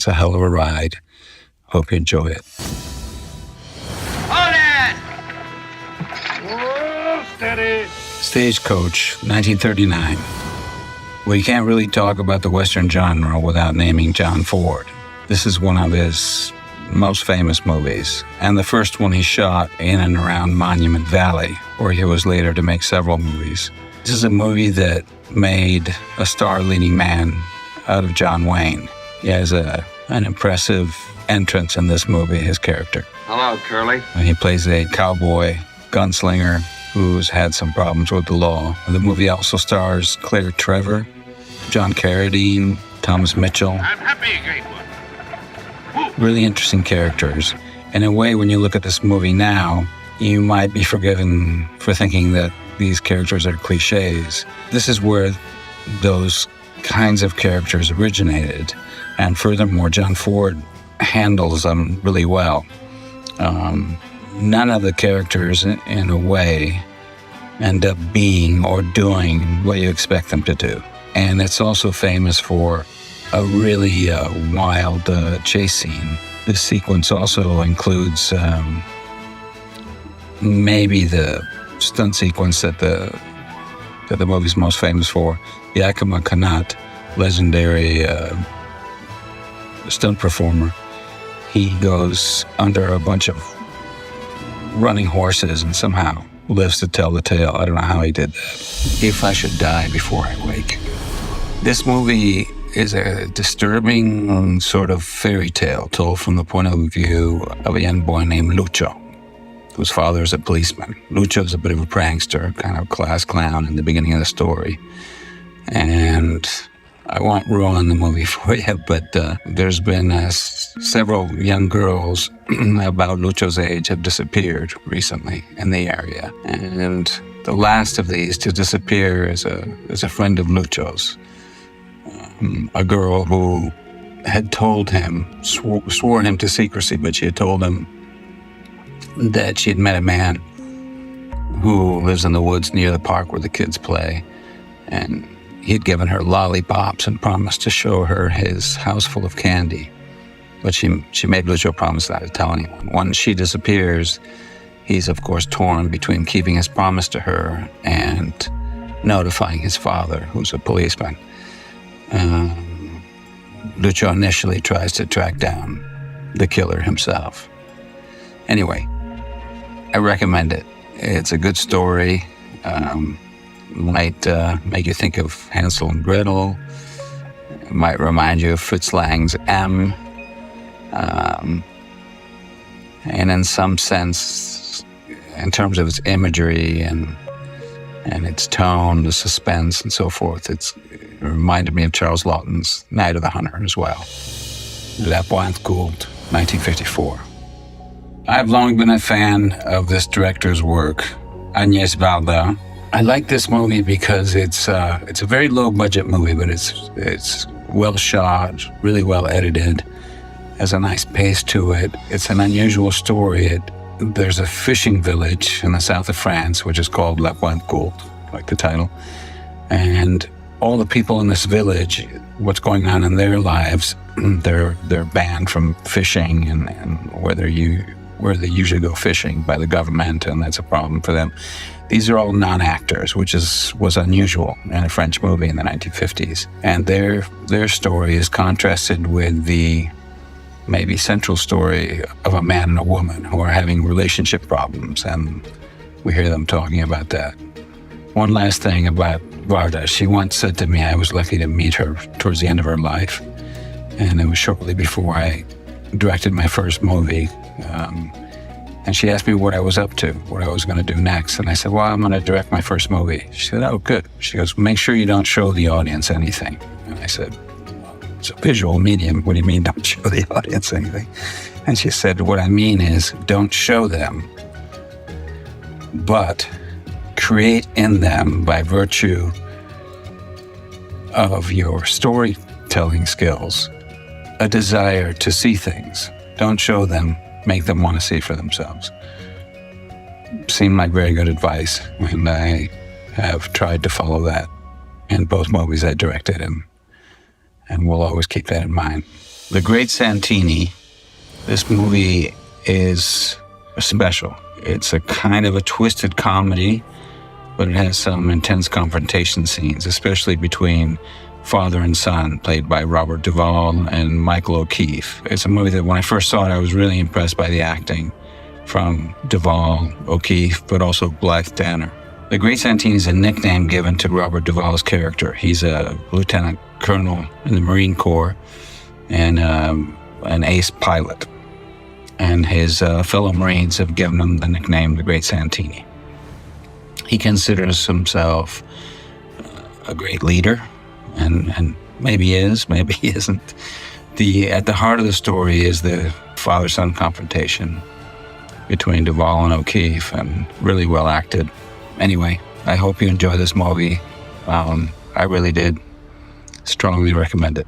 It's a hell of a ride. Hope you enjoy it. Hold it! Whoa, steady. Stagecoach, 1939. Well, you can't really talk about the Western genre without naming John Ford. This is one of his most famous movies, and the first one he shot in and around Monument Valley, where he was later to make several movies. This is a movie that made a star-leading man out of John Wayne. He has an impressive entrance in this movie, his character. Hello, Curly. He plays a cowboy gunslinger who's had some problems with the law. The movie also stars Claire Trevor, John Carradine, Thomas Mitchell. I'm happy, Great one. Really interesting characters. In a way, when you look at this movie now, you might be forgiven for thinking that these characters are cliches. This is where those kinds of characters originated. And furthermore, John Ford handles them really well. None of the characters, in a way, end up being or doing what you expect them to do. And it's also famous for a really wild chase scene. This sequence also includes maybe the stunt sequence that the movie's most famous for. Yakima Kanat, legendary stunt performer. He goes under a bunch of running horses and somehow lives to tell the tale. I don't know how he did that. If I Should Die Before I Wake. This movie is a disturbing sort of fairy tale told from the point of view of a young boy named Lucho, whose father is a policeman. Lucho's a bit of a prankster, kind of class clown in the beginning of the story. And I won't ruin the movie for you, but there's been several young girls about Lucho's age have disappeared recently in the area. And the last of these to disappear is a friend of Lucho's. A girl who had told him, swore him to secrecy, but she had told him that she had met a man who lives in the woods near the park where the kids play. And he had given her lollipops and promised to show her his house full of candy. But she made Lucho promise not to tell anyone. Once she disappears, he's of course torn between keeping his promise to her and notifying his father, who's a policeman. Lucho initially tries to track down the killer himself. Anyway, I recommend it. It's a good story. Might make you think of Hansel and Gretel. It might remind you of Fritz Lang's M. And in some sense, in terms of its imagery and its tone, the suspense and so forth, it reminded me of Charles Laughton's Night of the Hunter as well. La Pointe Courte, 1954. I've long been a fan of this director's work, Agnès Varda. I like this movie because it's a very low-budget movie, but it's well shot, really well edited, has a nice pace to it. It's an unusual story. There's a fishing village in the south of France, which is called La Pointe Courte, like the title, and all the people in this village, what's going on in their lives, they're banned from fishing and where they usually go fishing by the government, and that's a problem for them. These are all non-actors, which was unusual in a French movie in the 1950s. And their story is contrasted with the maybe central story of a man and a woman who are having relationship problems, and we hear them talking about that. One last thing about Varda. She once said to me, I was lucky to meet her towards the end of her life, and it was shortly before I directed my first movie. And she asked me what I was up to, what I was going to do next. And I said, well, I'm going to direct my first movie. She said, oh, good. She goes, make sure you don't show the audience anything. And I said, well, it's a visual medium. What do you mean don't show the audience anything? And she said, what I mean is don't show them, but create in them, by virtue of your storytelling skills, a desire to see things. Don't show them, make them want to see for themselves. Seemed like very good advice, and I have tried to follow that in both movies I directed, and will always keep that in mind. The Great Santini. This movie is special. It's a kind of a twisted comedy, but it has some intense confrontation scenes, especially between father and son, played by Robert Duvall and Michael O'Keefe. It's a movie that when I first saw it, I was really impressed by the acting from Duvall, O'Keefe, but also Blythe Danner. The Great Santini is a nickname given to Robert Duvall's character. He's a lieutenant colonel in the Marine Corps and an ace pilot. And his fellow Marines have given him the nickname the Great Santini. He considers himself a great leader, and maybe is, maybe he isn't. At the heart of the story is the father-son confrontation between Duvall and O'Keefe, and really well acted. Anyway, I hope you enjoy this movie. I really did. Strongly recommend it.